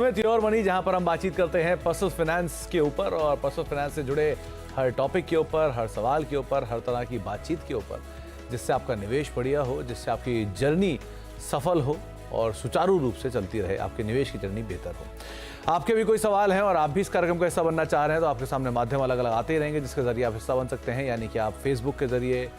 Sumit your money, जहां पर हम बातचीत करते हैं पर्सनल फाइनेंस के ऊपर और पर्सनल फाइनेंस से जुड़े हर टॉपिक के ऊपर, हर सवाल के ऊपर, हर तरह की बातचीत के ऊपर, जिससे आपका निवेश बढ़िया हो, जिससे आपकी जर्नी सफल हो और सुचारू रूप से चलती रहे, आपके निवेश की जर्नी बेहतर हो। आपके भी कोई सवाल हैं और आप भी इस कार्यक्रम का हिस्सा बनना चाह रहे हैं तो आपके सामने माध्यम अलग अलग आते ही रहेंगे जिसके जरिए आप हिस्सा बन सकते हैं। यानी कि आप फेसबुक के जरिए,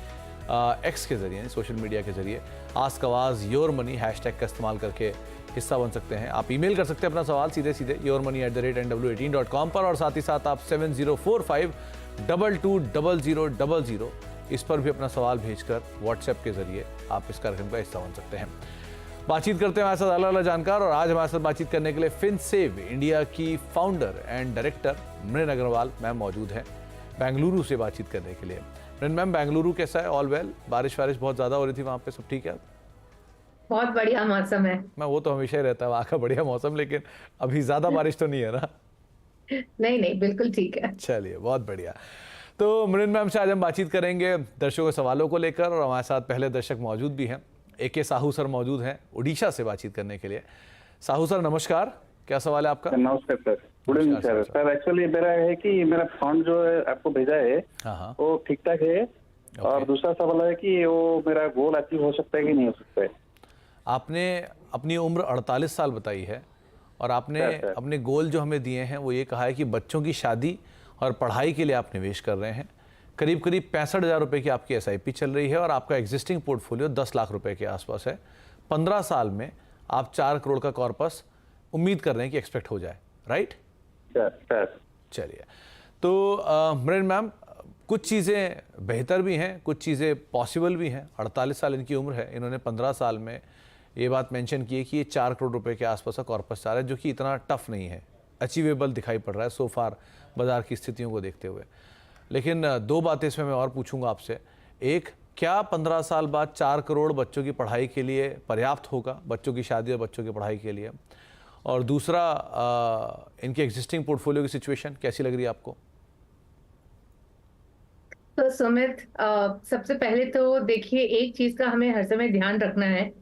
एक्स के जरिए, सोशल मीडिया के जरिए आस्क आवाज़ योर मनी हैशटैग का इस्तेमाल करके हिस्सा बन सकते हैं। आप ईमेल कर सकते हैं अपना सवाल सीधे yourmoney@nw18.com पर, और साथ ही साथ आप 7045220000 इस पर भी अपना सवाल भेजकर व्हाट्सएप के जरिए आप इस कार्यक्रम का हिस्सा बन सकते हैं। बातचीत करते हैं हमारे साथ अलग अलग जानकार, और आज हमारे साथ बातचीत करने के लिए फिनसेव इंडिया की founder and director Mrin Agarwal ma'am मौजूद हैं बेंगलुरु से बातचीत करने के लिए। मृन मैम, बेंगलुरु कैसा है? All well? बारिश बहुत ज़्यादा हो रही थी वहाँ पे, सब ठीक है? बहुत बढ़िया मौसम है। मैं वो तो हमेशा ही रहता है वहाँ का बढ़िया मौसम, लेकिन अभी ज़्यादा बारिश तो नहीं है ना? नहीं, बिल्कुल ठीक है। चलिए, बहुत बढ़िया। तो मृन मैम से आज हम बातचीत करेंगे दर्शकों के सवालों को लेकर, और हमारे साथ पहले दर्शक मौजूद भी हैं। AK साहू सर मौजूद हैं उड़ीसा से बातचीत करने के लिए। साहू सर नमस्कार, क्या सवाल है आपका? नमस्कार sir, good evening sir. Sir actually मेरा है कि मेरा फंड जो है आपको भेजा है वो ठीक ठाक है, और दूसरा सवाल है कि वो मेरा गोल अचीव हो सकता है कि नहीं हो सकता है। आपने अपनी उम्र 48 साल बताई है और आपने अपने गोल जो हमें दिए हैं वो ये कहा है कि बच्चों की शादी और पढ़ाई के लिए आप निवेश कर रहे हैं। करीब 65,000 रुपये की आपकी SIP चल रही है और आपका एग्जिस्टिंग पोर्टफोलियो 10 लाख रुपए के आसपास है। 15 साल में आप 4 करोड़ का कॉर्पस उम्मीद कर रहे हैं कि एक्सपेक्ट हो जाए, राइट? चलिए, तो मृन मैम, कुछ चीज़ें बेहतर भी हैं, कुछ चीज़ें पॉसिबल भी हैं। 48 साल इनकी उम्र है, इन्होंने 15 साल में ये बात मेंशन की है कि ये 4 करोड़ रुपए के आसपास का कॉर्पस चाह रहा है, जो कि इतना टफ नहीं है, अचीवेबल दिखाई पड़ रहा है सो फार बाजार की स्थितियों को देखते हुए। लेकिन दो बातें इसमें मैं और पूछूंगा आपसे। एक, क्या 15 साल बाद 4 करोड़ बच्चों की पढ़ाई के लिए पर्याप्त होगा, बच्चों की शादी और बच्चों की पढ़ाई के लिए? और दूसरा, इनके एग्जिस्टिंग पोर्टफोलियो की सिचुएशन कैसी लग रही है आपको? तो सुमित, सबसे पहले तो देखिए, एक चीज का हमें हर समय ध्यान रखना है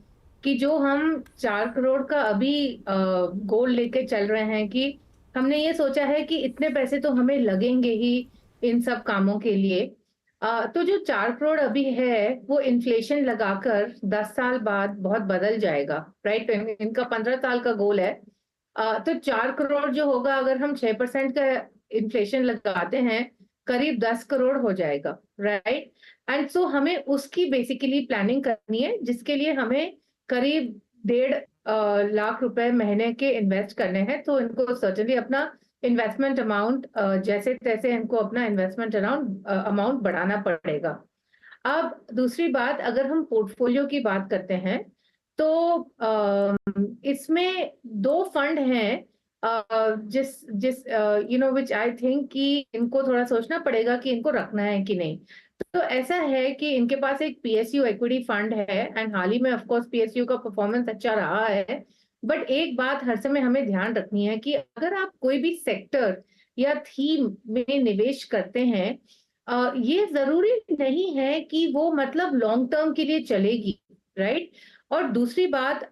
कि जो हम 4 करोड़ का अभी गोल लेके चल रहे हैं, कि हमने ये सोचा है कि इतने पैसे तो हमें लगेंगे ही इन सब कामों के लिए। तो जो 4 करोड़ अभी है वो इन्फ्लेशन लगाकर 10 साल बाद बहुत बदल जाएगा, राइट? इनका 15 साल का गोल है। तो 4 करोड़ जो होगा, अगर हम 6% का इन्फ्लेशन लगाते हैं, करीब 10 करोड़ हो जाएगा, राइट? एंड सो हमें उसकी बेसिकली प्लानिंग करनी है, जिसके लिए हमें करीब 1.5 लाख रुपए महीने के इन्वेस्ट करने हैं। तो इनको सर्टेनली अपना इन्वेस्टमेंट अमाउंट जैसे तैसे इनको अपना इन्वेस्टमेंट अमाउंट बढ़ाना पड़ेगा। अब दूसरी बात, अगर हम पोर्टफोलियो की बात करते हैं तो इसमें 2 फंड हैं जिस जिस विच आई थिंक कि इनको थोड़ा सोचना पड़ेगा कि इनको रखना है कि नहीं। तो ऐसा है कि इनके पास एक PSU इक्विटी फंड है, एंड हाल ही में ऑफ कोर्स PSU का परफॉर्मेंस अच्छा रहा है। बट एक बात हर समय हमें ध्यान रखनी है कि अगर आप कोई भी सेक्टर या थीम में निवेश करते हैं, ये जरूरी नहीं है कि वो मतलब लॉन्ग टर्म के लिए चलेगी, राइट? और दूसरी बात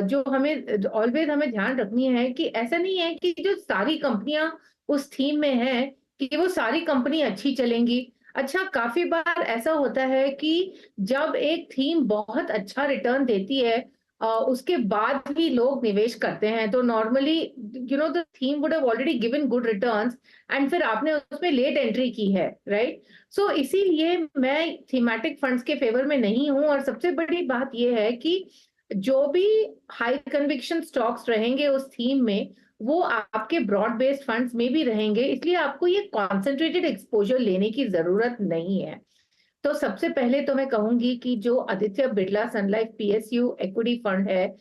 जो हमें ऑलवेज हमें ध्यान रखनी है कि ऐसा नहीं है कि जो सारी कंपनियां उस थीम में है कि वो सारी कंपनी अच्छी चलेंगी। अच्छा, काफी बार ऐसा होता है कि जब एक थीम बहुत अच्छा रिटर्न देती है, उसके बाद भी लोग निवेश करते हैं, तो normally the theme would have already given good returns, and फिर आपने उसमें लेट एंट्री की है, राइट? सो इसीलिए मैं थीमेटिक फंड्स के फेवर में नहीं हूं। और सबसे बड़ी बात यह है कि जो भी हाई कन्विक्शन स्टॉक्स रहेंगे उस थीम में, वो आपके ब्रॉड बेस्ड फंड्स में भी रहेंगे, इसलिए आपको ये कॉन्सेंट्रेटेड एक्सपोजर लेने की जरूरत नहीं है। तो सबसे पहले तो मैं कहूंगी कि जो आदित्य बिरला सन लाइफ PSU इक्विटी फंड है,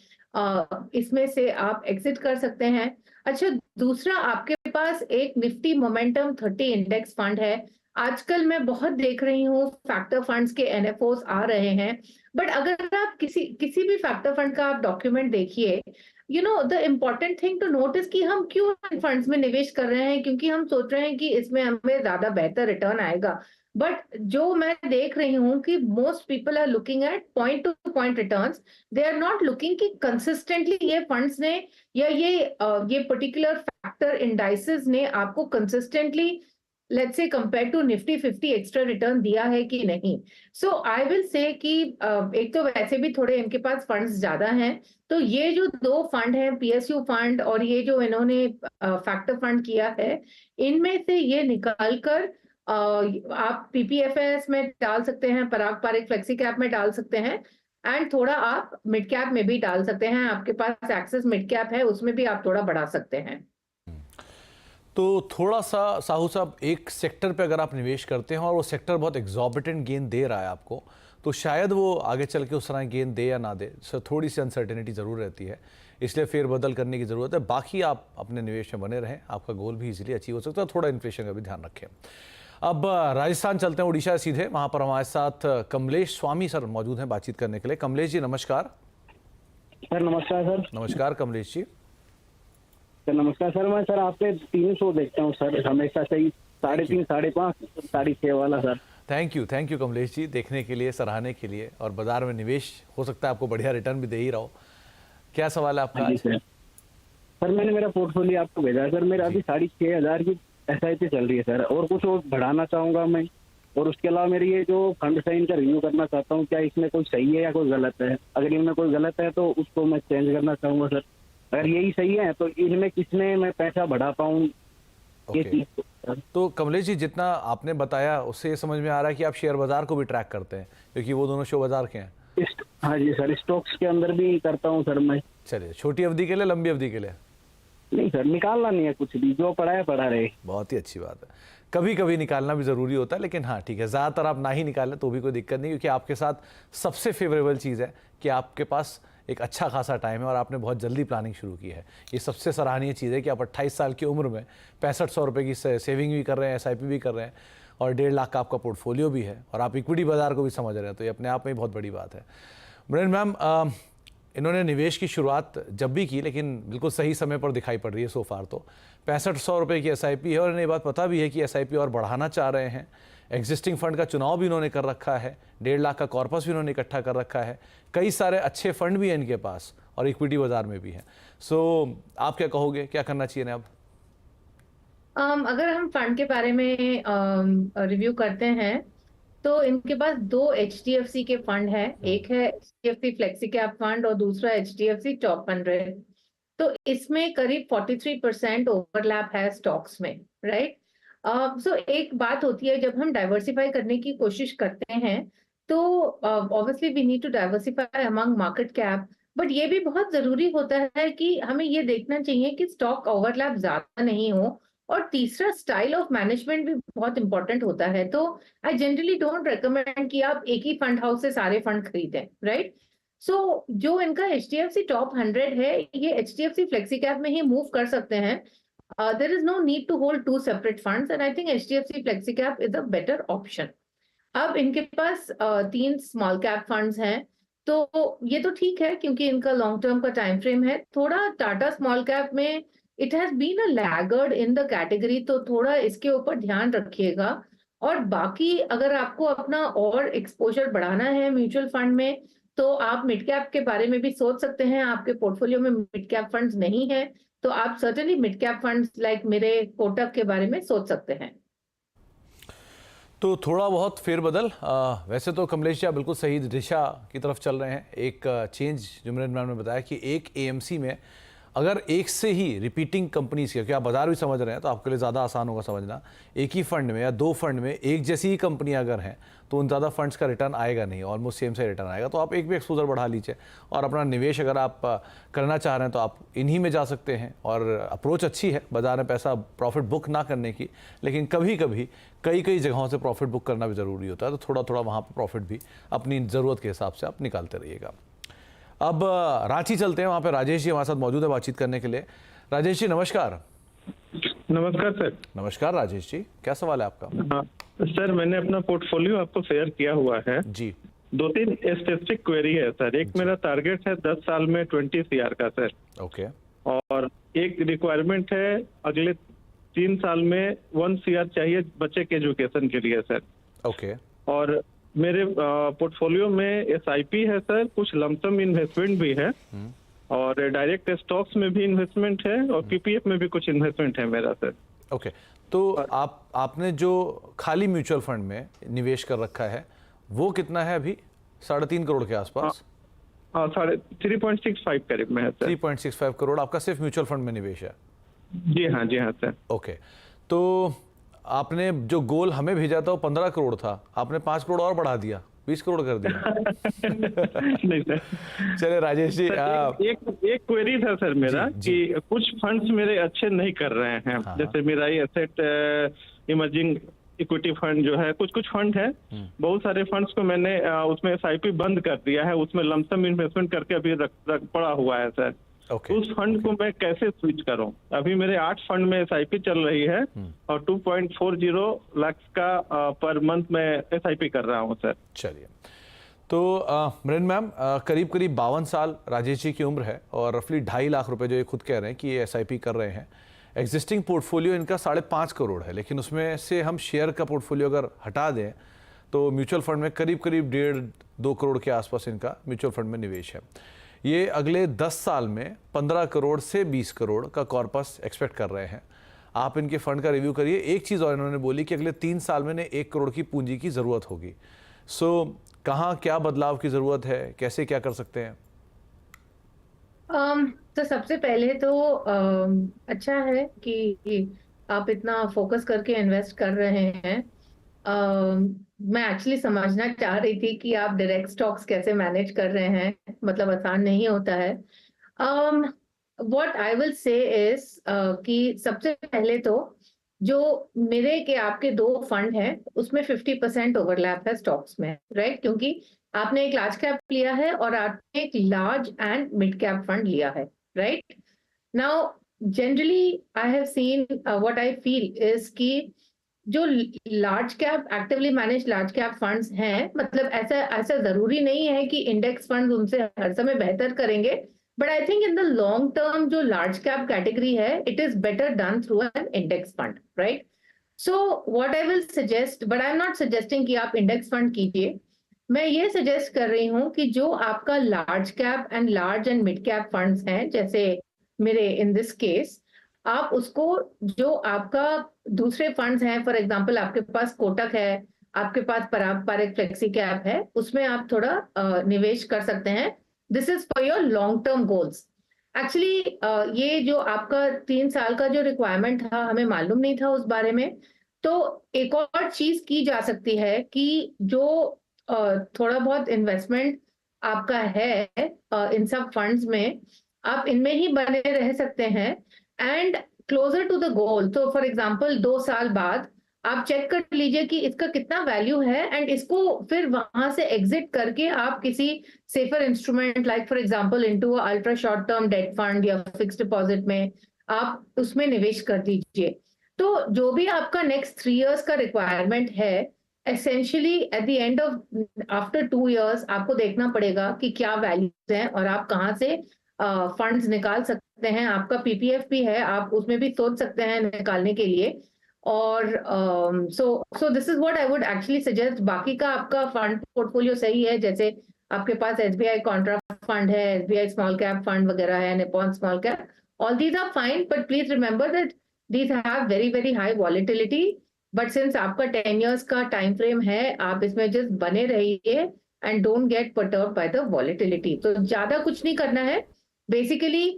इसमें से आप एग्जिट कर सकते हैं। अच्छा, दूसरा, आपके पास एक निफ्टी मोमेंटम 30 इंडेक्स फंड है। आजकल मैं बहुत देख रही हूँ फैक्टर फंड्स के NFOs आ रहे हैं, बट अगर आप किसी भी फैक्टर फंड का आप डॉक्यूमेंट देखिए, the important thing to notice कि हम क्यों इन फंड्स में निवेश कर रहे हैं, क्योंकि हम सोच रहे हैं कि इसमें हमें ज्यादा बेहतर रिटर्न आएगा। बट जो मैं देख रही हूँ कि most people are looking at point to point returns, they are not looking कि कंसिस्टेंटली ये फंड्स ने या ये पर्टिकुलर फैक्टर इंडाइसेस ने आपको consistently let's say compare to Nifty 50 extra return दिया है कि नहीं। सो आई विल से कि एक तो वैसे भी थोड़े इनके पास फंड्स ज्यादा हैं, तो ये जो दो फंड हैं, पीएसयू फंड और ये जो इन्होंने फैक्टर फंड किया है, इनमें से ये निकाल कर आप पीपीएफएस में डाल सकते हैं, पराग पारिक फ्लेक्सी कैप में डाल सकते हैं, एंड थोड़ा आप मिड कैप में भी डाल सकते हैं। आपके पास एक्सेस मिड कैप है, उसमें भी आप थोड़ा बढ़ा सकते हैं। तो थोड़ा सा साहू साहब, एक सेक्टर पे अगर आप निवेश करते हैं और वो सेक्टर बहुत एग्जॉर्बिटेंट गेन दे रहा है आपको, तो शायद वो आगे चल के उस तरह गेन दे या ना दे, सो थोड़ी सी अनसर्टेनिटी ज़रूर रहती है, इसलिए फेरबदल करने की ज़रूरत है। बाकी आप अपने निवेश में बने रहें, आपका गोल भी इजीली अचीव हो सकता है। थोड़ा इन्फ्लेशन का भी ध्यान रखें। अब राजस्थान चलते हैं, उड़ीसा सीधे, वहाँ पर हमारे साथ कमलेश स्वामी सर मौजूद हैं बातचीत करने के लिए। कमलेश जी नमस्कार। सर नमस्कार। सर नमस्कार कमलेश जी। सर नमस्कार सर। मैं सर आपके 3 शो देखता हूँ सर, हमेशा से ही 3.5, 5.5, 6.5 वाला sir. Thank you Kamlesh ji, देखने के लिए, सराहने के लिए। और बाजार में निवेश हो सकता है आपको बढ़िया रिटर्न भी दे ही रहो। क्या सवाल है आपका? जी सर मैंने मेरा पोर्टफोलियो आपको भेजा है सर। मेरा अभी 6,500 की SIP चल रही है सर, और कुछ और बढ़ाना चाहूंगा मैं। और उसके अलावा मेरी ये जो फंड है इनका रिव्यू करना चाहता हूँ, क्या इसमें कोई सही है या कोई गलत है। अगर इनमें कोई गलत है तो उसको मैं चेंज करना चाहूंगा सर। अगर यही सही है तो इनमें किसमें मैं पैसा बढ़ा पाऊँ, ये चीज। तो कमलेश जी, जितना आपने बताया उससे ये समझ में आ रहा है कि आप शेयर बाजार को भी ट्रैक करते हैं, क्योंकि वो दोनों शो बाजार के हैं। हाँ जी सर, स्टॉक्स के अंदर भी करता हूँ सर मैं। चलिए, छोटी अवधि के लिए, लंबी अवधि के लिए? नहीं सर, निकालना नहीं है कुछ भी, जो पड़ा है पड़ा रहे। बहुत ही अच्छी बात है। कभी कभी निकालना भी ज़रूरी होता है, लेकिन हाँ ठीक है, ज़्यादातर आप ना ही निकालें तो भी कोई दिक्कत नहीं, क्योंकि आपके साथ सबसे फेवरेबल चीज़ है कि आपके पास एक अच्छा खासा टाइम है और आपने बहुत जल्दी प्लानिंग शुरू की है। ये सबसे सराहनीय चीज़ है कि आप 28 साल की उम्र में 6500 रुपये की सेविंग भी कर रहे हैं, SIP भी कर रहे हैं, और 1.5 लाख का आपका पोर्टफोलियो भी है, और आप इक्विटी बाजार को भी समझ रहे हैं, तो ये अपने आप में बहुत बड़ी बात है। मृण मैम, इन्होंने निवेश की शुरुआत जब भी की, लेकिन बिल्कुल सही समय पर दिखाई पड़ रही है। सो फार तो 6500 रुपये की SIP है, और इन्हें ये बात पता भी है कि SIP और बढ़ाना चाह रहे हैं। एग्जिस्टिंग फंड का चुनाव भी इन्होंने कर रखा है, 1.5 लाख का कॉर्पस भी इन्होंने इकट्ठा कर रखा है, कई सारे अच्छे फंड भी हैं इनके पास, और इक्विटी बाजार में भी हैं। सो आप क्या कहोगे, क्या करना चाहिए अब? अगर हम फंड के बारे में रिव्यू करते हैं, तो इनके पास 2 HDFC के फंड है। एक है HDFC फ्लेक्सी कैप फंड और दूसरा HDFC टॉप 100। तो इसमें करीब 43% ओवरलैप है स्टॉक्स में, राइट। सो एक बात होती है, जब हम डाइवर्सिफाई करने की कोशिश करते हैं, तो obviously we need to diversify among market cap, but ये भी बहुत जरूरी होता है कि हमें ये देखना चाहिए कि स्टॉक ओवरलैप ज्यादा नहीं हो। और तीसरा, स्टाइल ऑफ मैनेजमेंट भी बहुत इंपॉर्टेंट होता है। तो आई जनरली डोंट रेकमेंड कि आप एक ही फंड हाउस से सारे फंड खरीदें, राइट। सो जो इनका HDFC टॉप 100 है, ये HDFC फ्लेक्सी कैप में ही मूव कर सकते हैं। There is no need to hold 2 separate funds, and I think HDFC flexi cap is a better option. अब इनके पास 3 स्मॉल कैप फंड्स हैं, तो ये तो ठीक है क्योंकि इनका लॉन्ग टर्म का टाइम फ्रेम है। थोड़ा टाटा स्मॉल कैप में it has been a laggard in the category, तो थोड़ा इसके ऊपर ध्यान रखिएगा। और बाकी अगर आपको अपना और एक्सपोजर बढ़ाना है म्यूचुअल फंड में, तो आप मिड कैप के बारे में भी सोच सकते हैं। आपके पोर्टफोलियो में मिड कैप फंड्स नहीं है, तो आप certainly mid cap funds like मेरे कोटक के बारे में सोच सकते हैं। तो थोड़ा बहुत फेरबदल, वैसे तो कमलेश जी आप बिल्कुल सही दिशा की तरफ चल रहे हैं। एक चेंज जो मृण मैम ने बताया कि एक AMC में अगर एक से ही रिपीटिंग कंपनीज के, क्योंकि आप बाजार भी समझ रहे हैं तो आपके लिए ज़्यादा आसान होगा समझना, एक ही फंड में या 2 फंड में एक जैसी ही कंपनियां अगर हैं, तो उन ज़्यादा फंड्स का रिटर्न आएगा नहीं, ऑलमोस्ट सेम से रिटर्न आएगा। तो आप एक भी एक्सपोजर बढ़ा लीजिए, और अपना निवेश अगर आप करना चाह रहे हैं तो आप इन्हीं में जा सकते हैं। और अप्रोच अच्छी है बाजार में पैसा प्रॉफिट बुक ना करने की, लेकिन कभी कभी कई जगहों से प्रॉफिट बुक करना भी ज़रूरी होता है, तो थोड़ा थोड़ा वहाँ पर प्रॉफिट भी अपनी ज़रूरत के हिसाब से आप निकालते रहिएगा। अब रांची चलते हैं, वहाँ पे राजेश जी हमारे साथ मौजूद है बातचीत करने के लिए। राजेश जी नमस्कार। नमस्कार सर। नमस्कार राजेश जी, क्या सवाल है आपका? हाँ सर, मैंने अपना पोर्टफोलियो आपको शेयर किया हुआ है जी। 2-3 स्पेसिफिक क्वेरी है सर। एक मेरा टारगेट है 10 साल में 20 CR का सर। ओके। और एक रिक्वायरमेंट है अगले 3 साल में 1 CR चाहिए बच्चे के एजुकेशन के लिए सर। ओके। और मेरे पोर्टफोलियो में SIP है सर, कुछ लमसम इन्वेस्टमेंट भी है, और डायरेक्ट स्टॉक्स में भी इन्वेस्टमेंट है, और PPF में भी कुछ इन्वेस्टमेंट है मेरा सर। ओके, तो आपने जो खाली म्यूचुअल फंड में निवेश कर रखा है वो कितना है अभी? 3.5 करोड़ के आसपास? 3.65 करीब में है सर। 3.65 करोड़ आपका सिर्फ म्यूचुअल फंड में निवेश है? जी हाँ सर। ओके, तो आपने जो गोल हमें भेजा था वो 15 करोड़ था, आपने 5 करोड़ और बढ़ा दिया, 20 करोड़ कर दिया। नहीं सर। चलिए राजेश जी, एक क्वेरी था सर मेरा कि कुछ फंड्स मेरे अच्छे नहीं कर रहे हैं। हाँ, जैसे मेरा ये एसेट इमर्जिंग इक्विटी फंड जो है, कुछ फंड है, बहुत सारे फंड्स को मैंने उसमें SIP बंद कर दिया है, उसमें लमसम इन्वेस्टमेंट करके अभी रख पड़ा हुआ है सर। ओके, उस फंड को मैं कैसे स्विच करूं? अभी मेरे 8 फंड में SIP चल रही है, और 2.40 लाख का पर मंथ में SIP कर रहा हूं सर। चलिए, तो मृन मैम, करीब 52 साल राजेश जी की उम्र है और रफली 2.5 लाख रुपए जो ये खुद कह रहे हैं कि ये SIP कर रहे हैं। एग्जिस्टिंग पोर्टफोलियो इनका 5.5 करोड़ है, लेकिन उसमें से हम शेयर का पोर्टफोलियो अगर हटा दें तो म्यूचुअल फंड में करीब 1.5-2 करोड़ के आसपास इनका म्यूचुअल फंड में निवेश है। ये अगले 10 साल में 15 करोड़ से 20 करोड़ का कॉर्पस एक्सपेक्ट कर रहे हैं। आप इनके फंड का रिव्यू करिए। एक चीज़ और इन्होंने बोली कि अगले 3 साल में इन्हें 1 करोड़ की पूंजी की ज़रूरत होगी। सो कहाँ क्या बदलाव की ज़रूरत है, कैसे क्या कर सकते हैं? तो सबसे पहले तो अच्छा है कि आप इतना फोकस करके इन्वेस्ट कर रहे हैं। मैं एक्चुअली समझना चाह रही थी कि आप डायरेक्ट स्टॉक्स कैसे मैनेज कर रहे हैं, मतलब आसान नहीं होता है। What I will say is कि सबसे पहले तो जो मेरे के आपके 2 फंड हैं उसमें 50% ओवरलैप है स्टॉक्स में, राइट? क्योंकि आपने एक लार्ज कैप लिया है और आपने एक large and mid cap fund लिया है, right? Now generally I have seen what I feel is कि जो large cap actively manage large cap funds हैं, मतलब ऐसा जरूरी नहीं है कि इंडेक्स फंड उनसे हर समय बेहतर करेंगे, but I think in the long term जो लार्ज कैप कैटेगरी है it is better done through an index fund, right? So what I will suggest, but I am not suggesting कि आप index fund कीजिए। मैं ये suggest कर रही हूँ कि जो आपका large cap and large and mid cap funds हैं, जैसे मेरे इन दिस केस, आप उसको जो आपका दूसरे फंड्स हैं, फॉर एग्जांपल आपके पास कोटक है, आपके पास पारंपरिक फ्लेक्सी कैप है, उसमें आप थोड़ा निवेश कर सकते हैं। This is for your long term goals. Actually ये जो आपका 3 साल का जो रिक्वायरमेंट था, हमें मालूम नहीं था उस बारे में। तो एक और चीज की जा सकती है कि जो थोड़ा बहुत इन्वेस्टमेंट आपका है इन सब फंड्स में, आप इनमें ही बने रह सकते हैं and closer to the goal. तो फॉर एग्जांपल 2 साल बाद आप चेक कर लीजिए कि इसका कितना वैल्यू है एंड इसको फिर वहां से एग्जिट करके आप किसी safer instrument like for example into ultra short term debt fund या फिक्स्ड डिपॉजिट में आप उसमें निवेश कर दीजिए। तो जो भी आपका नेक्स्ट 3 इयर्स का रिक्वायरमेंट है, essentially eight the end of after 2 years आपको देखना पड़ेगा कि क्या वैल्यूज हैं और आप कहाँ से फंड्स निकाल सकते हैं। आपका PPF भी है, आप उसमें भी सोच सकते हैं निकालने के लिए। और so this is what I would actually suggest. बाकी का आपका फंड पोर्टफोलियो सही है, जैसे आपके पास SBI कॉन्ट्रा फंड है, SBI स्मॉल कैप फंड वगैरह है, Nippon small cap, all these are fine, but please remember that these have very very high volatility. But since आपका 10 इयर्स का टाइम फ्रेम है, आप इसमें जस्ट बने रहिए and don't get perturbed by the volatility. तो ज्यादा कुछ नहीं करना है। Basically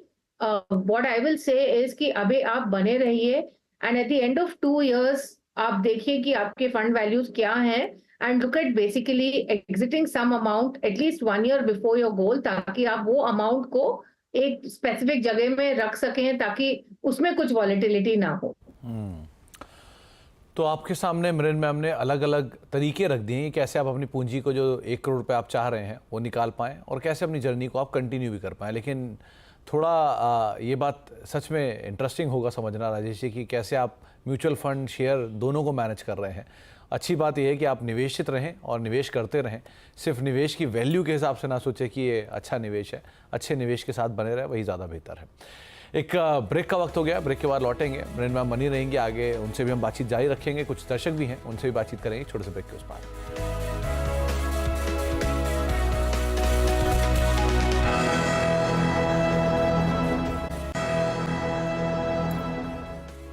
what I will say is कि अभी आप बने रहिए and at the end of 2 years आप देखिए कि आपके फंड वैल्यूज क्या हैं and look at basically exiting some amount at least 1 year before your goal, ताकि आप वो अमाउंट को एक स्पेसिफिक जगह में रख सकें ताकि उसमें कुछ वॉलेटिलिटी ना हो। तो आपके सामने मृन मैम ने अलग अलग तरीके रख दिए हैं कैसे आप अपनी पूंजी को जो 1 करोड़ रुपए आप चाह रहे हैं वो निकाल पाएँ और कैसे अपनी जर्नी को आप कंटिन्यू भी कर पाएँ। लेकिन थोड़ा ये बात सच में इंटरेस्टिंग होगा समझना राजेश जी कि कैसे आप म्यूचुअल फंड शेयर दोनों को मैनेज कर रहे हैं। अच्छी बात यह है कि आप निवेशित रहें और निवेश करते रहें। सिर्फ निवेश की वैल्यू के हिसाब से ना सोचें कि ये अच्छा निवेश है, अच्छे निवेश के साथ बने रहें, वही ज़्यादा बेहतर है। एक ब्रेक का वक्त हो गया, ब्रेक के बाद लौटेंगे। मृणाल मैम बनी रहेंगी, आगे उनसे भी हम बातचीत जारी रखेंगे। कुछ दर्शक भी हैं, उनसे भी बातचीत करेंगे छोटे से ब्रेक के उस पार।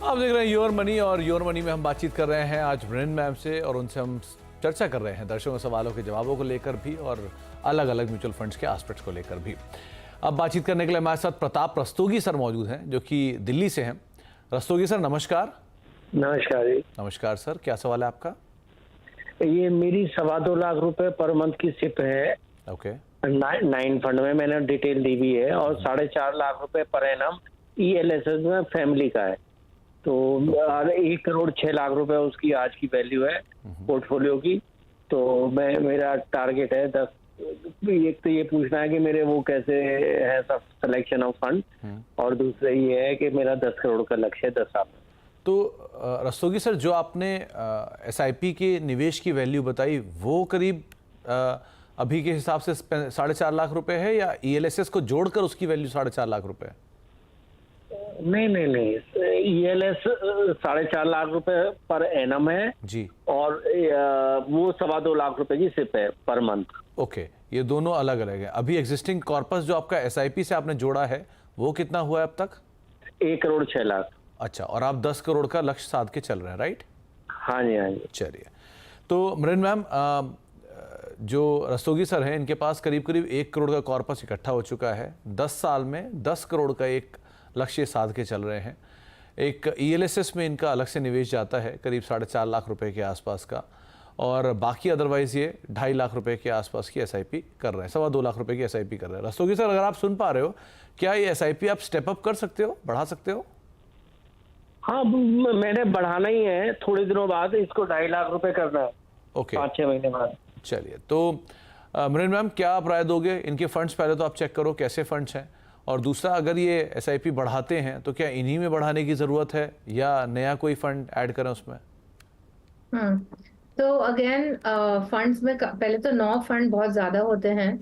आप देख रहे हैं योर मनी, और योर मनी में हम बातचीत कर रहे हैं आज मृणाल मैम से, और उनसे हम चर्चा कर रहे हैं दर्शकों के सवालों के जवाबों को लेकर भी और अलग अलग म्यूचुअल फंड्स के एस्पेक्ट्स को लेकर भी। अब बातचीत करने के लिए हमारे साथ प्रताप रस्तोगी सर मौजूद हैं, जो कि दिल्ली से हैं। रस्तोगी सर नमस्कार। नमस्कार जी। नमस्कार सर, क्या सवाल है आपका? ये मेरी 2.25 लाख रुपए पर मंथ की सिप है। ओके। 9 फंड में मैंने डिटेल दी भी है, और 4.5 लाख रुपए पर एनम ELSS में फैमिली का है। तो 1 करोड़ 6 लाख रुपए उसकी आज की वैल्यू है पोर्टफोलियो की। तो मेरा टारगेट है 10। एक तो ये पूछना है कि मेरे वो कैसे है सब सिलेक्शन ऑफ फंड, और दूसरा ये है कि मेरा 10 करोड़ का लक्ष्य है 10 साल में। तो रस्तोगी सर, जो आपने SIP के निवेश की वैल्यू बताई वो करीब अभी के हिसाब से 4.5 लाख रुपए है, या ELSS को जोड़कर उसकी वैल्यू 4.5 लाख रुपए है? नहीं, ELS 4.5 लाख रुपए पर एनम है जी, और वो 2.25 लाख रुपए की सिप है पर मंथ। ओके, ये दोनों अलग अलग है। अभी एग्जिस्टिंग कॉर्पस जो आपका SIP से आपने जोड़ा है वो कितना हुआ है अब तक? 1 करोड़ 6 लाख। अच्छा, और आप 10 करोड़ का लक्ष्य साध के चल रहे हैं, राइट? हाँ जी, हाँ जी। चलिए, तो मृणाल मैम, जो रस्तोगी सर हैं, इनके पास करीब करीब 1 करोड़ का कॉर्पस इकट्ठा हो चुका है। 10 साल में 10 करोड़ का एक लक्ष्य साध के चल रहे हैं। एक ELSS में इनका अलग से निवेश जाता है करीब 4.5 लाख रुपए के आसपास का, और बाकी अदरवाइज ये 2.5 लाख रुपए के आसपास की SIP कर रहे हैं, 2.25 लाख रुपए की SIP कर रहे हैं। रस्तोगी सर, अगर आप सुन पा रहे हो, क्या ये SIP आप स्टेप अप कर सकते हो, बढ़ा सकते हो? हाँ, मैंने बढ़ाना ही है, थोड़े दिनों बाद इसको 2.5 लाख रुपए करना है। ओके, 5-6 महीने बाद। चलिए, तो मृणाल मैम क्या आप राय दोगे? इनके फंड्स पहले तो आप चेक करो कैसे फंड्स हैं, और दूसरा, अगर ये SIP बढ़ाते हैं तो क्या इन्हीं में बढ़ाने की जरूरत है, या नया कोई फंड ऐड करें उसमें? तो अगेन फंड्स में पहले तो 9 फंड बहुत ज्यादा होते हैं।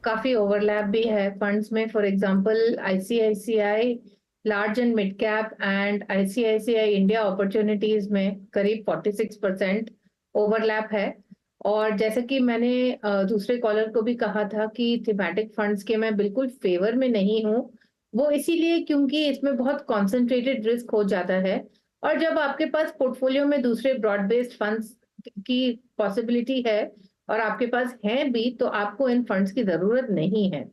काफी ओवरलैप भी है फंड्स में। For example ICICI large and mid cap and ICICI India opportunities में करीब 46% ओवरलैप है। और जैसे कि मैंने दूसरे कॉलर को भी कहा था कि थीमेटिक फंड्स के मैं बिल्कुल फेवर में नहीं हूँ, वो इसीलिए क्योंकि इसमें बहुत कॉन्सेंट्रेटेड रिस्क हो जाता है, और जब आपके पास पोर्टफोलियो में दूसरे ब्रॉड बेस्ड फंड्स की पॉसिबिलिटी है और आपके पास हैं भी, तो आपको इन फंड्स की जरूरत नहीं है।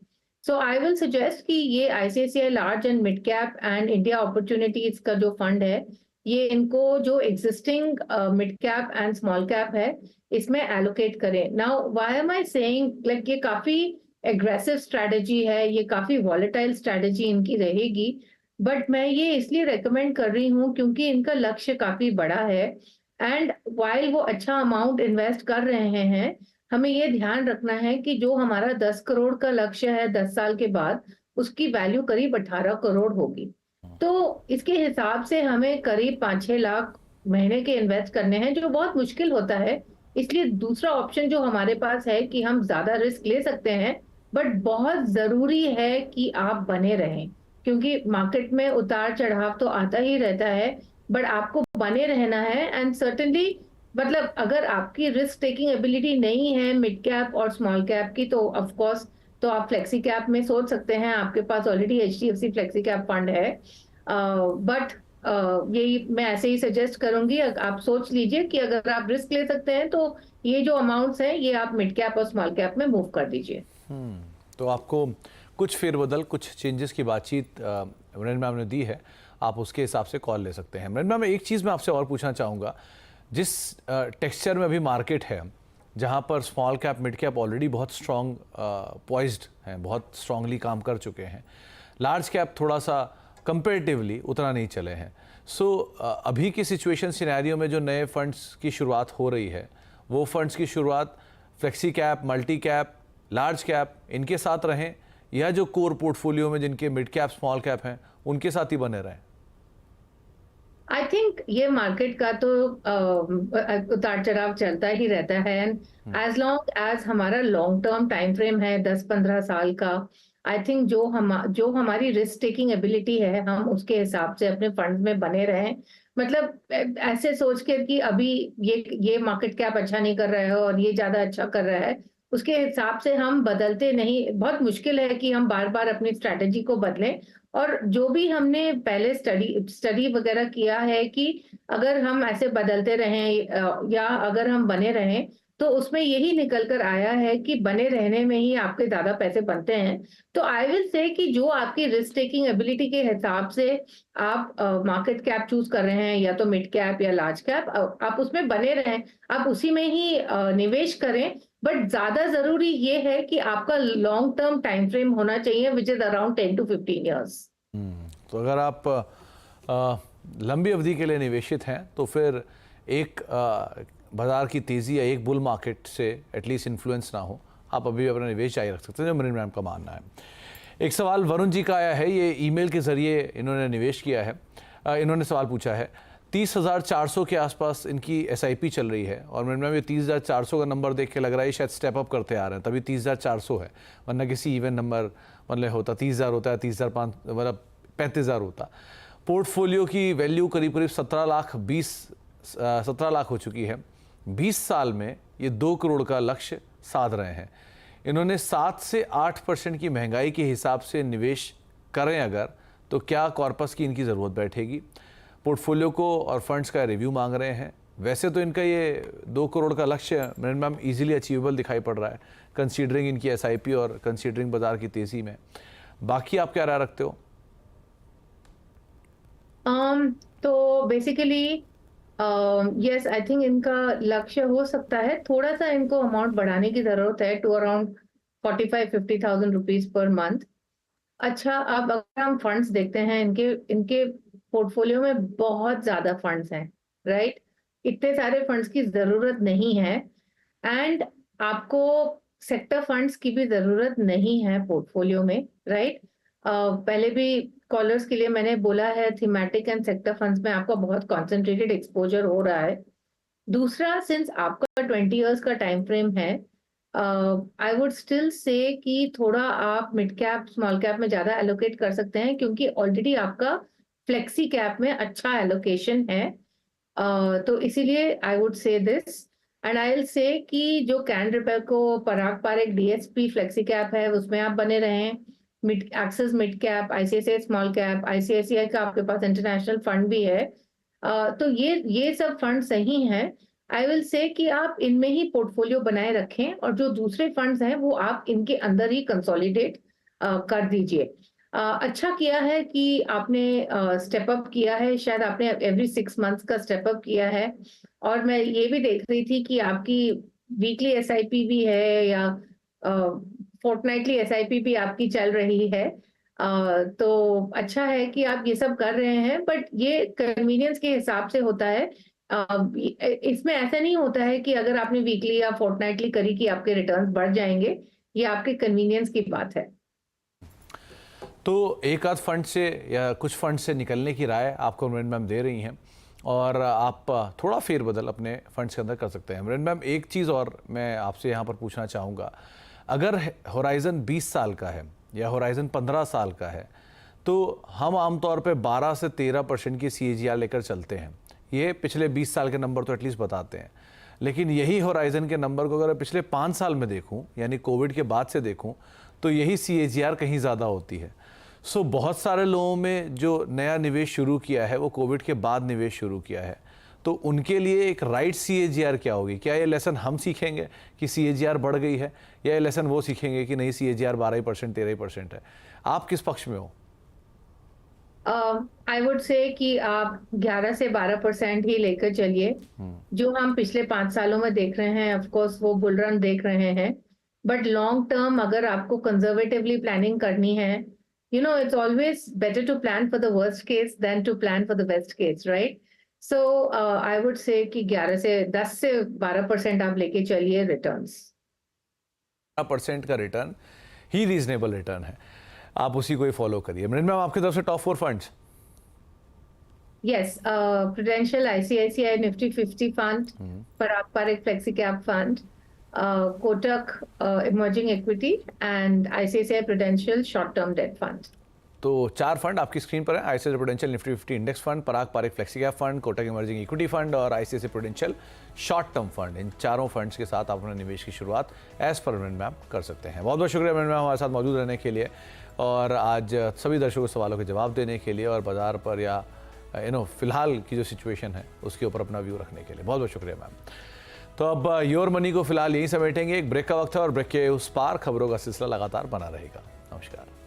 सो आई विल सजेस्ट कि ये ICICI large and mid cap and India opportunities का जो फंड है, ये इनको जो existing mid cap and small cap है इसमें एलोकेट करें। Now why am I saying, like ये काफी एग्रेसिव स्ट्रेटजी है, ये काफी वॉलेटाइल स्ट्रेटजी इनकी रहेगी, बट मैं ये इसलिए रेकमेंड कर रही हूँ क्योंकि इनका लक्ष्य काफी बड़ा है। एंड वाइल वो अच्छा अमाउंट इन्वेस्ट कर रहे हैं, हमें ये ध्यान रखना है कि जो हमारा 10 करोड़ का लक्ष्य है 10 साल के बाद, उसकी वैल्यू करीब 18 करोड़ होगी। तो इसके हिसाब से हमें करीब 5-6 लाख महीने के इन्वेस्ट करने हैं, जो बहुत मुश्किल होता है। इसलिए दूसरा ऑप्शन जो हमारे पास है कि हम ज्यादा रिस्क ले सकते हैं, बट बहुत जरूरी है कि आप बने रहें, क्योंकि मार्केट में उतार चढ़ाव तो आता ही रहता है, बट आपको बने रहना है। एंड सर्टेनली, मतलब अगर आपकी रिस्क टेकिंग एबिलिटी नहीं है मिड कैप और स्मॉल कैप की, तो ऑफ कोर्स तो आप फ्लेक्सी कैप में सोच सकते हैं। आपके पास already HDFC flexi cap fund है, बट यही मैं ऐसे ही सजेस्ट करूंगी, आप सोच लीजिए कि अगर आप रिस्क ले सकते हैं तो ये जो अमाउंट्स हैं ये आप मिड कैप और स्मॉल कैप में मूव कर दीजिए। तो आपको कुछ फेरबदल, कुछ चेंजेस की बातचीत मृणाल मैम ने दी है, आप उसके हिसाब से कॉल ले सकते हैं। मृणाल मैम, एक चीज़ मैं आपसे और पूछना चाहूँगा, जिस टेक्सचर में अभी मार्केट है, जहाँ पर small cap mid cap already बहुत स्ट्रॉन्ग पॉइज्ड हैं, बहुत स्ट्रांगली काम कर चुके हैं, लार्ज कैप थोड़ा सा कंपेरेटिवली उतना नहीं चले हैं। सो अभी की सिचुएशन सिनेरियो में जो नए फंड्स की शुरुआत हो रही है, वो फंड्स की शुरुआत flexi cap, multi cap, large cap इनके साथ रहें, या जो कोर पोर्टफोलियो में जिनके मिड कैप स्मॉल कैप हैं उनके साथ ही बने रहें? आई थिंक ये मार्केट का तो उतार चढ़ाव चलता ही रहता है, एंड एज लॉन्ग एज हमारा लॉन्ग टर्म टाइम फ्रेम है 10-15 साल का, आई थिंक जो हमारी रिस्क टेकिंग एबिलिटी है, हम उसके हिसाब से अपने फंड में बने रहें। मतलब ऐसे सोच के कि अभी ये मार्केट कैप अच्छा नहीं कर रहा है और ये ज्यादा अच्छा कर रहा है, उसके हिसाब से हम बदलते नहीं। बहुत मुश्किल है कि हम बार बार अपनी स्ट्रैटेजी को बदलें। और जो भी हमने पहले स्टडी वगैरह किया है कि अगर हम ऐसे बदलते रहें या अगर हम बने रहें, तो उसमें यही निकल कर आया है कि बने रहने में ही आपके ज्यादा पैसे बनते हैं। तो आई विल से कि जो आपकी रिस्क टेकिंग एबिलिटी के हिसाब से आप मार्केट कैप चूज कर रहे हैं, या तो मिड कैप या लार्ज कैप, आप उसमें बने रहें, आप उसी में ही निवेश करें। बट ज्यादा जरूरी ये है कि आपका लॉन्ग टर्म टाइम फ्रेम होना चाहिए, which is around 10 to 15 years। तो अगर आप लंबी अवधि के लिए निवेशित हैं तो फिर एक बाजार की तेज़ी या एक बुल मार्केट से एटलीस्ट इन्फ्लुएंस ना हो, आप अभी भी अपना निवेश जारी रख सकते हैं, जो मरीन मैम का मानना है। एक सवाल वरुण जी का आया है, ये ईमेल के ज़रिए इन्होंने निवेश किया है। इन्होंने सवाल पूछा है 30,400 के आसपास इनकी SIP चल रही है और मरीन मैम ये 30,400 का नंबर देख के लग रहा है शायद स्टेप अप करते आ रहे हैं, तभी 30,400 है, वरना किसी इवन नंबर मतलब होता 30,000 होता है, 30,500 मतलब 35,000 होता। पोर्टफोलियो की वैल्यू करीब करीब 17 लाख हो चुकी है। 20 साल में ये 2 करोड़ का लक्ष्य साध रहे हैं। इन्होंने 7 से 8% की महंगाई के हिसाब से निवेश करें अगर, तो क्या कॉर्पस की इनकी ज़रूरत बैठेगी? पोर्टफोलियो को और फंड्स का रिव्यू मांग रहे हैं। वैसे तो इनका ये 2 करोड़ का लक्ष्य मैम ईजिली अचीवेबल दिखाई पड़ रहा है, कंसीडरिंग इनकी SIP और कंसीडरिंग बाजार की तेज़ी में। बाकी आप क्या राय रखते हो? तो बेसिकली यस, आई थिंक इनका लक्ष्य हो सकता है, थोड़ा सा इनको अमाउंट बढ़ाने की जरूरत है to around 45-50,000 rupees per month. अच्छा, अब अगर हम फंड्स देखते हैं, इनके पोर्टफोलियो में बहुत ज्यादा फंड्स हैं, राइट? इतने सारे फंड्स की जरूरत नहीं है, एंड आपको सेक्टर फंड्स की भी जरूरत नहीं है पोर्टफोलियो में, राइट? पहले भी कॉलर्स के लिए मैंने बोला है, थीमेटिक एंड सेक्टर फंड्स में आपका बहुत कॉन्सेंट्रेटेड एक्सपोजर हो रहा है। दूसरा, सिंस आपका 20 इयर्स का टाइम फ्रेम है, आई वुड स्टिल से कि थोड़ा आप मिड कैप स्मॉल कैप में ज्यादा एलोकेट कर सकते हैं, क्योंकि ऑलरेडी आपका फ्लेक्सी कैप में अच्छा एलोकेशन है। तो इसीलिए I would say this, and I will से कि जो कैन रिपेयर को पराग पारेख DSP फ्लेक्सी कैप है, उसमें आप बने रहें। Axis mid cap, ICICI small cap, ICICI का आपके पास इंटरनेशनल फंड भी है, तो ये सब फंड सही हैं। आई विल से कि आप इनमें ही पोर्टफोलियो बनाए रखें, और जो दूसरे फंड्स हैं वो आप इनके अंदर ही कंसोलिडेट कर दीजिए। अच्छा किया है कि आपने स्टेप अप किया है, शायद आपने एवरी 6 months का स्टेप अप किया है। और मैं ये भी देख रही थी कि आपकी वीकली SIP भी है, या फोर्टनाइटली SIP भी आपकी चल रही है। तो अच्छा है कि आप ये सब कर रहे हैं, बट ये कन्वीनियंस के हिसाब से होता है। इसमें ऐसा नहीं होता है कि अगर आपने वीकली या फोर्टनाइटली करी कि आपके रिटर्न्स बढ़ जाएंगे, ये आपके कन्वीनियंस की बात है। तो एक आध फंड से या कुछ फंड से निकलने की राय आपको मैम दे रही हैं, और आप थोड़ा फेरबदल अपने फंड्स के अंदर कर सकते हैं। मैम एक चीज़ और मैं आपसे यहाँ पर पूछना चाहूँगा, अगर होराइज़न 20 साल का है या होराइज़न 15 साल का है, तो हम आमतौर पे 12 से 13% की CAGR लेकर चलते हैं। ये पिछले 20 साल के नंबर तो एटलीस्ट बताते हैं, लेकिन यही होराइज़न के नंबर को अगर पिछले 5 साल में देखूं, यानी कोविड के बाद से देखूं, तो यही CAGR कहीं ज़्यादा होती है। सो बहुत सारे लोगों में जो नया निवेश शुरू किया है वो कोविड के बाद निवेश शुरू किया है, तो उनके लिए एक राइट CAGR क्या होगी? क्या ये लेसन हम सीखेंगे कि CAGR बढ़ गई है, या ये लेसन वो सीखेंगे कि नहीं CAGR 12% 13% है? आप किस पक्ष में हो? आई वुड से कि आप 11 से 12% ही लेकर चलिए। जो हम पिछले 5 सालों में देख रहे हैं, ऑफ कोर्स वो बुल रन देख रहे हैं, बट लॉन्ग टर्म अगर आपको कंजर्वेटिवली प्लानिंग करनी है, you know, it's always better to plan for the worst case than to plan for the best case, right? So I would say कि 10 से 12% आप लेके चलिए रिटर्न्स। 12% का रिटर्न ही रीजनेबल रिटर्न है, आप उसी को ही फॉलो करिए। मैम आपकी तरफ से top 4 funds? Yes, Prudential ICICI Nifty 50 fund, Parag Parekh flexi cap fund, Kotak Emerging Equity and ICICI Prudential Short-Term Debt Fund. तो 4 फंड आपकी स्क्रीन पर है, ICICI Prudential Nifty 50 index fund, Parag Parikh flexi cap fund, Kotak emerging equity fund और ICICI Prudential short term fund. इन चारों funds के साथ आप अपने निवेश की शुरुआत एज पर मैम कर सकते हैं। बहुत बहुत शुक्रिया मैम हमारे साथ मौजूद रहने के लिए और आज सभी दर्शकों के सवालों के जवाब देने के लिए और बाजार पर या फिलहाल की जो सिचुएशन है उसके ऊपर अपना व्यू रखने के लिए बहुत बहुत शुक्रिया मैम। तो अब योर मनी को फिलहाल यहीं समेटेंगे, एक ब्रेक का वक्त है और ब्रेक के उस पार खबरों का सिलसिला लगातार बना रहेगा। नमस्कार।